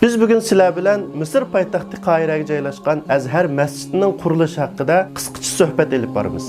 Biz bugün sizlar bilan Misr poytaxti Qohiraga joylashgan Azhar masjidining qurilishi haqida qisqacha suhbat elib boramiz.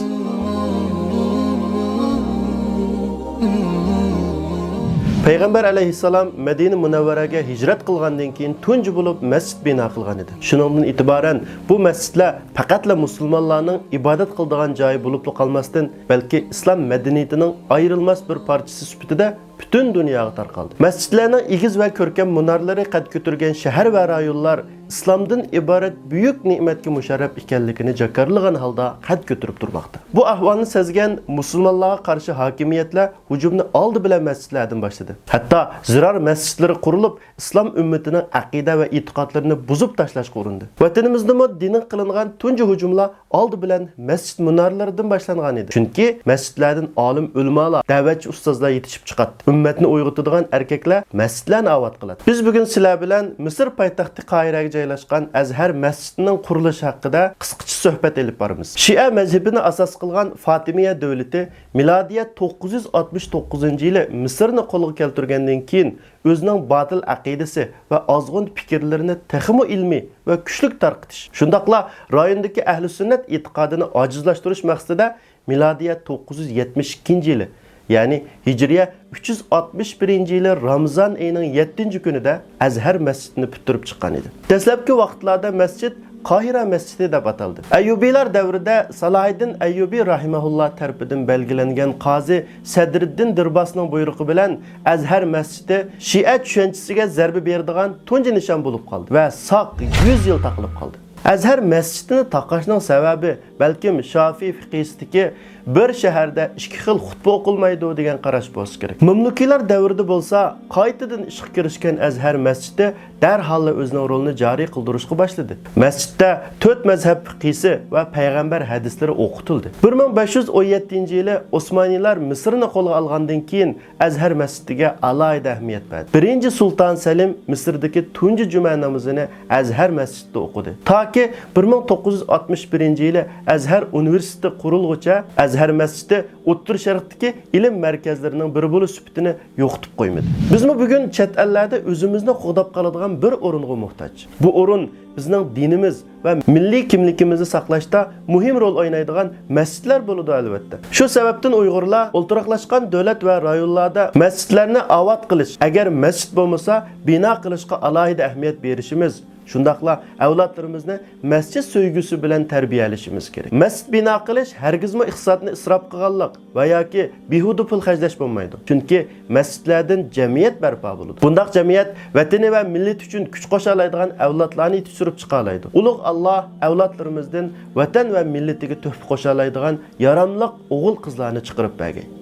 Peygamber aleyhisselam Medine Munavvaraga hicret qilgandan keyin tunji bo'lib masjid bino qilgan edi. Shuningdan itiboran bu masjidlar faqatla musulmonlarning ibodat qiladigan joyi bo'lib qolmasdan, balki islom madaniyatining ayrilmas bir parchasi sifatida bütün dunyoga tarqaldi. Masjidlarning egiz va ko'rkam munarlari qad ko'targan shahar va rayonlar İslamdan iborat buyuk ne'matga musharraf ekanligini jakarlagan holda qad ko'tarib turmoqda. Bu ahvolni sezgan musulmonlarga qarshi hokimiyatlar hujumni oldi bilan masjidlardan boshladi. Hatto zirar masjidlari qurilib, islom ummatining aqida va e'tiqodlarini buzib tashlashga urindi. Vatanimizda dinin qilingan tunji hujumlar oldi bilan masjid munarlaridan boshlangan edi. Chunki masjidlardan olim ulamalar, da'vatchi ustozlar yetishib chiqadi. Ummatni uyg'otadigan erkaklar masjidlarni avad qiladi. Biz bugun sizlar bilan Misr poytaxti Qohiraga joylashgan Azhar masjidining qurilishi haqida qisqacha suhbat elib boramiz. Shia mazhabini asos qilgan Fatimiya davlati milodiya 969-yili Misrni qo'lga keltirgandan keyin o'zining botil aqidasi va ozg'un fikrlarini texmo ilmiy va kuchli tarqitish, shundaqla rayondagi ahli sunnat e'tiqodini ojizlashtirish maqsadida milodiya 972-yili yani Hicriye 361-yili Ramazan ayının 7-kunida Azhar masjidini bitirib chiqqan edi. Dastlabki vaqtlarda masjid Qohira masjidi deb ataldi. Ayyubiylar davrida Salahiddin Ayyubi rahimahulloh tarafidan belgilangan qozi Sadriddin Dirbasning buyrug'i bilan Azhar masjidi Shia tushunchasiga zarba beradigan tunji nishon bo'lib qoldi va saq 100 yil taqilib qoldi. Azhar masjidini taqashning sababi balkim Shofiy fiqhisidagi bir shaharda ikki xil xutba o'qilmaydi degan qarash bo'lsa kerak. Mamlukiylar davrida bo'lsa, qaytadan ishga kirishgan Azhar masjidi darhol o'zining rolini joriy qildirishga boshladi. Masjidda 4 mazhab fiqhisi va payg'ambar hadislari o'qitildi. 1517-yili Osmoniylar Misrni qo'lga olgandan keyin Azhar masjidiga alohida ahamiyat berdi. Birinchi Sulton Salim Misrdagi tunji juma namozini Azhar masjidida o'qidi. Toki 1961-yili Azhar universiteti qurilguncha Azhar masjidi O'ttir Sharqdagi ilm markazlarining biri bo'lish sifatini yo'qotib qo'ymadi. Bizmi bugun chet ellarda o'zimizni qo'g'dab qoladigan bir o'ringa muhtoj. Bu o'rin bizning dinimiz va milliy kimligimizni saqlashda muhim rol o'ynaydigan masjidlar bo'ladi albatta. Shu sababdan Uyg'urlar o'ltiraqlashgan davlat va rayonlarda masjidlarni avad qilish, agar masjid bo'lmasa, bino qilishga alohida ahamiyat berishimiz, shundaqla avlodlarimizni masjid so'ygusi bilan tarbiyalashimiz kerak. Masjid bino qilish hargizmi iqtisodni isrof qilganlik va yoki behuda pul xarjlash bo'lmaydi. Chunki masjidlardan jamiyat barpo bo'ladi. Bundaq jamiyat vatani va millat uchun kuch qo'sha oladigan avlodlarni yetishtirib chiqa oladi. Ulug' Alloh avlodlarimizdan vatan va millatiga tuhfa qo'sha oladigan yaramliq o'g'il qizlarni chiqarib bergan.